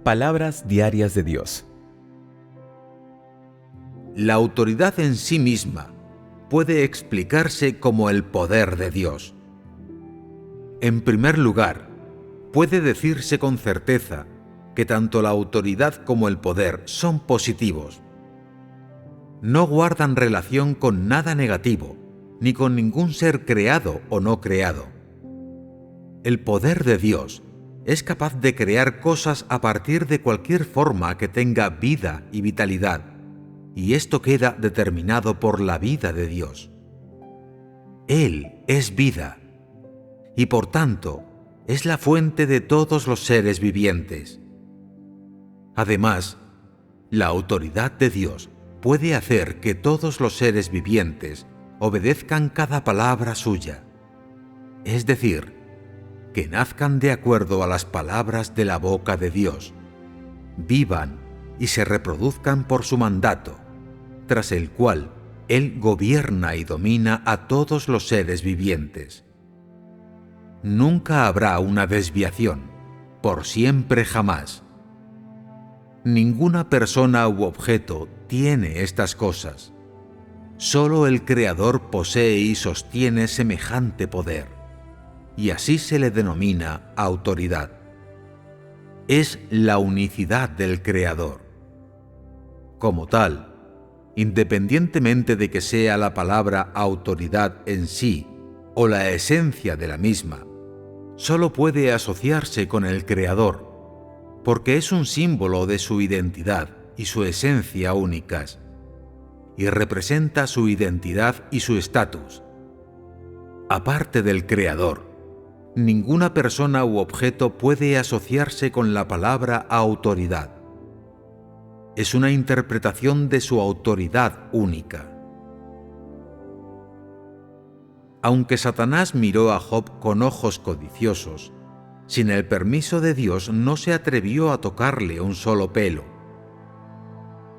Palabras diarias de Dios. La autoridad en sí misma puede explicarse como el poder de Dios. En primer lugar, puede decirse con certeza que tanto la autoridad como el poder son positivos. No guardan relación con nada negativo, ni con ningún ser creado o no creado. El poder de Dios es capaz de crear cosas a partir de cualquier forma que tenga vida y vitalidad, y esto queda determinado por la vida de Dios. Él es vida, y por tanto es la fuente de todos los seres vivientes. Además, la autoridad de Dios puede hacer que todos los seres vivientes obedezcan cada palabra suya, es decir, que nazcan de acuerdo a las palabras de la boca de Dios, vivan y se reproduzcan por su mandato, tras el cual Él gobierna y domina a todos los seres vivientes. Nunca habrá una desviación, por siempre jamás. Ninguna persona u objeto tiene estas cosas. Solo el Creador posee y sostiene semejante poder, y así se le denomina autoridad. Es la unicidad del Creador. Como tal, independientemente de que sea la palabra autoridad en sí o la esencia de la misma, solo puede asociarse con el Creador, porque es un símbolo de su identidad y su esencia únicas, y representa su identidad y su estatus. Aparte del Creador, ninguna persona u objeto puede asociarse con la palabra autoridad. Es una interpretación de su autoridad única. Aunque Satanás miró a Job con ojos codiciosos, sin el permiso de Dios no se atrevió a tocarle un solo pelo.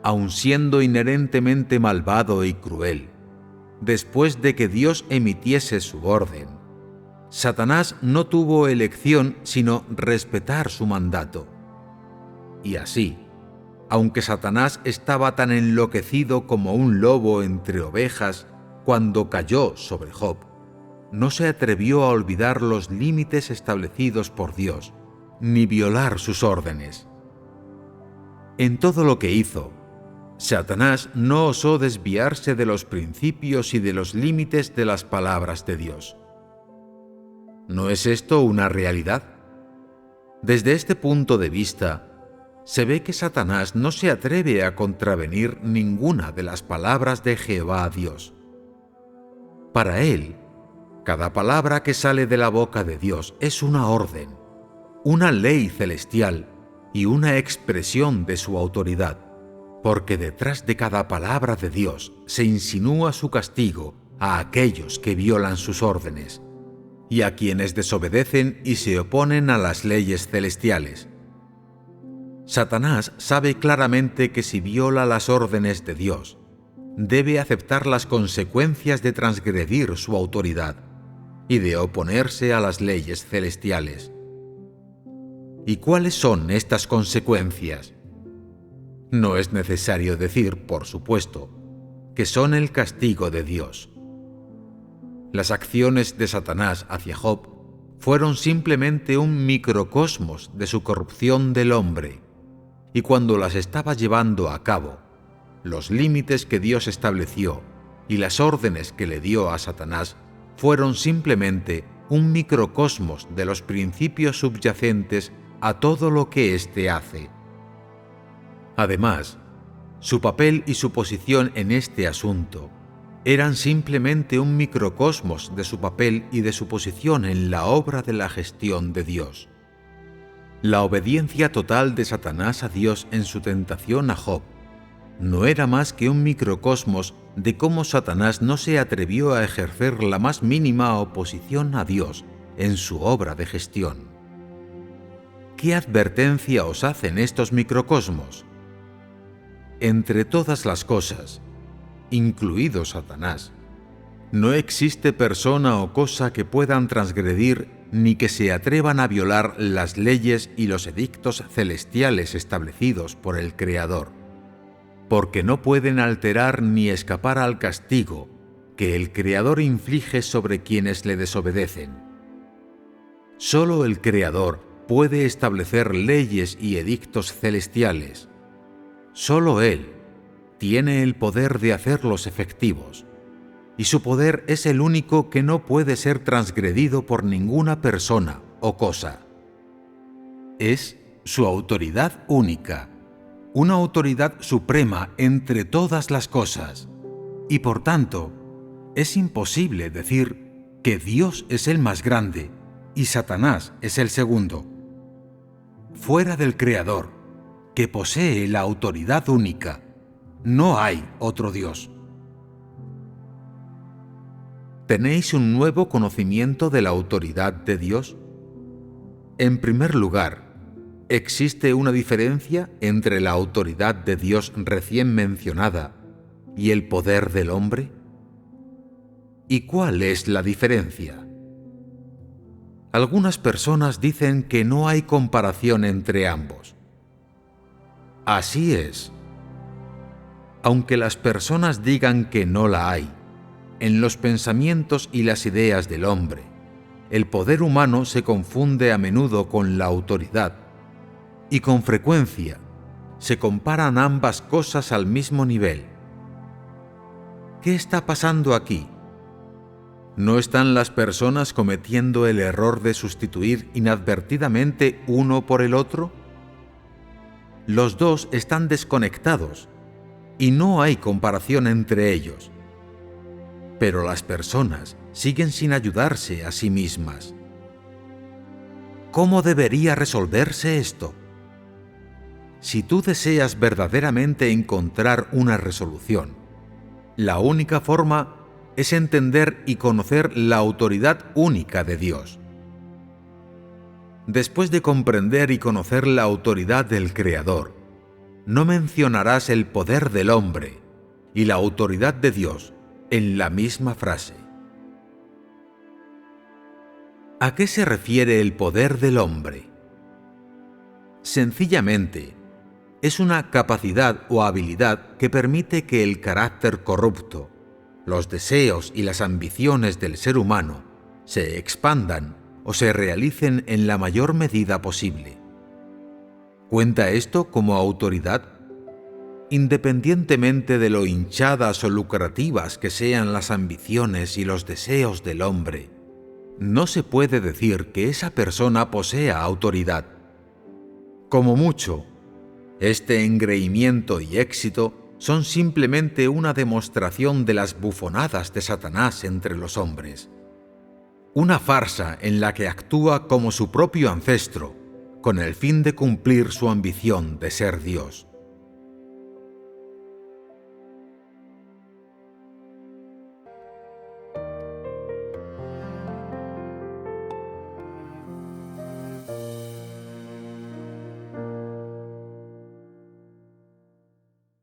Aun siendo inherentemente malvado y cruel, después de que Dios emitiese su orden, Satanás no tuvo elección sino respetar su mandato. Y así, aunque Satanás estaba tan enloquecido como un lobo entre ovejas cuando cayó sobre Job, no se atrevió a olvidar los límites establecidos por Dios, ni violar sus órdenes. En todo lo que hizo, Satanás no osó desviarse de los principios y de los límites de las palabras de Dios. ¿No es esto una realidad? Desde este punto de vista, se ve que Satanás no se atreve a contravenir ninguna de las palabras de Jehová Dios. Para él, cada palabra que sale de la boca de Dios es una orden, una ley celestial y una expresión de su autoridad, porque detrás de cada palabra de Dios se insinúa su castigo a aquellos que violan sus órdenes y a quienes desobedecen y se oponen a las leyes celestiales. Satanás sabe claramente que si viola las órdenes de Dios, debe aceptar las consecuencias de transgredir su autoridad y de oponerse a las leyes celestiales. ¿Y cuáles son estas consecuencias? No es necesario decir, por supuesto, que son el castigo de Dios. Las acciones de Satanás hacia Job fueron simplemente un microcosmos de su corrupción del hombre, y cuando las estaba llevando a cabo, los límites que Dios estableció y las órdenes que le dio a Satanás fueron simplemente un microcosmos de los principios subyacentes a todo lo que éste hace. Además, su papel y su posición en este asunto eran simplemente un microcosmos de su papel y de su posición en la obra de la gestión de Dios. La obediencia total de Satanás a Dios en su tentación a Job no era más que un microcosmos de cómo Satanás no se atrevió a ejercer la más mínima oposición a Dios en su obra de gestión. ¿Qué advertencia os hacen estos microcosmos? Entre todas las cosas, incluido Satanás, no existe persona o cosa que puedan transgredir ni que se atrevan a violar las leyes y los edictos celestiales establecidos por el Creador, porque no pueden alterar ni escapar al castigo que el Creador inflige sobre quienes le desobedecen. Solo el Creador puede establecer leyes y edictos celestiales. Solo Él tiene el poder de hacerlos efectivos, y su poder es el único que no puede ser transgredido por ninguna persona o cosa. Es su autoridad única, una autoridad suprema entre todas las cosas, y por tanto, es imposible decir que Dios es el más grande y Satanás es el segundo. Fuera del Creador, que posee la autoridad única, no hay otro Dios. ¿Tenéis un nuevo conocimiento de la autoridad de Dios? En primer lugar, ¿existe una diferencia entre la autoridad de Dios recién mencionada y el poder del hombre? ¿Y cuál es la diferencia? Algunas personas dicen que no hay comparación entre ambos. Así es. Aunque las personas digan que no la hay, en los pensamientos y las ideas del hombre, el poder humano se confunde a menudo con la autoridad, y con frecuencia se comparan ambas cosas al mismo nivel. ¿Qué está pasando aquí? ¿No están las personas cometiendo el error de sustituir inadvertidamente uno por el otro? Los dos están desconectados y no hay comparación entre ellos. Pero las personas siguen sin ayudarse a sí mismas. ¿Cómo debería resolverse esto? Si tú deseas verdaderamente encontrar una resolución, la única forma es entender y conocer la autoridad única de Dios. Después de comprender y conocer la autoridad del Creador, no mencionarás el poder del hombre y la autoridad de Dios en la misma frase. ¿A qué se refiere el poder del hombre? Sencillamente, es una capacidad o habilidad que permite que el carácter corrupto, los deseos y las ambiciones del ser humano se expandan o se realicen en la mayor medida posible. ¿Cuenta esto como autoridad? Independientemente de lo hinchadas o lucrativas que sean las ambiciones y los deseos del hombre, no se puede decir que esa persona posea autoridad. Como mucho, este engreimiento y éxito son simplemente una demostración de las bufonadas de Satanás entre los hombres. Una farsa en la que actúa como su propio ancestro, con el fin de cumplir su ambición de ser Dios.